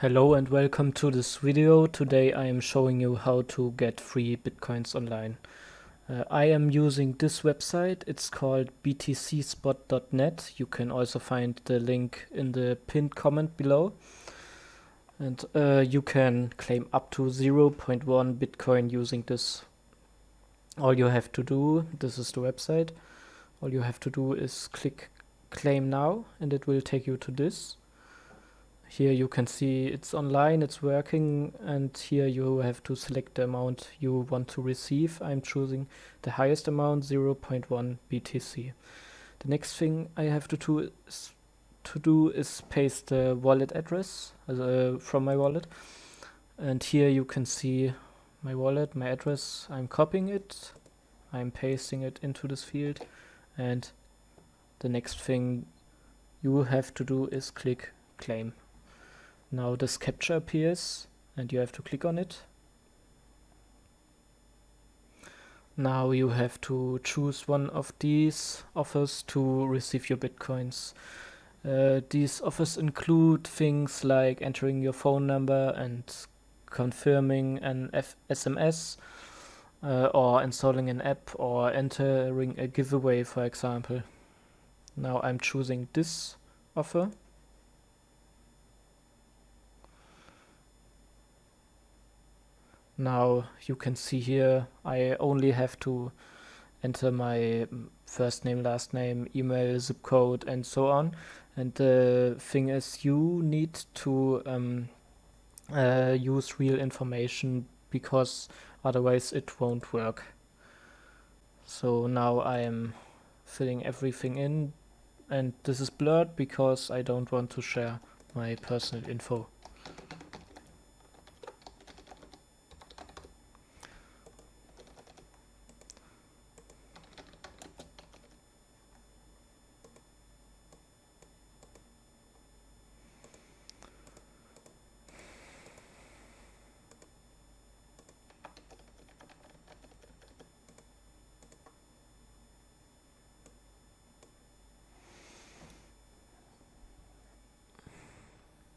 Hello and welcome to this video. Today I am showing you how to get free bitcoins online. I am using this website. It's called btcspot.net. You can also find the link in the pinned comment below. And you can claim up to 0.1 bitcoin using this. All you have to do, this is the website, all you have to do is click claim now and it will take you to this. Here you can see it's online, it's working, and here you have to select the amount you want to receive. I'm choosing the highest amount, 0.1 BTC. The next thing I have to do is paste the wallet address from my wallet. And here you can see my wallet, my address. I'm copying it, I'm pasting it into this field, and the next thing you have to do is click claim. Now this captcha appears and you have to click on it. Now you have to choose one of these offers to receive your bitcoins. These offers include things like entering your phone number and confirming an SMS, or installing an app, or entering a giveaway, for example. Now I'm choosing this offer. Now you can see here I only have to enter my first name, last name, email, zip code, and so on. And the thing is, you need to use real information, because otherwise it won't work. So now I am filling everything in, and this is blurred because I don't want to share my personal info.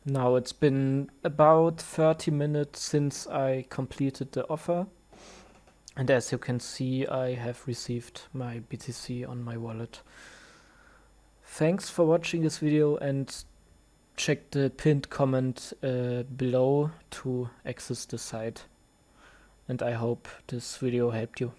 Now it's been about 30 minutes since I completed the offer, and as you can see I have received my BTC on my wallet. Thanks for watching this video, and check the pinned comment below to access the site, and I hope this video helped you.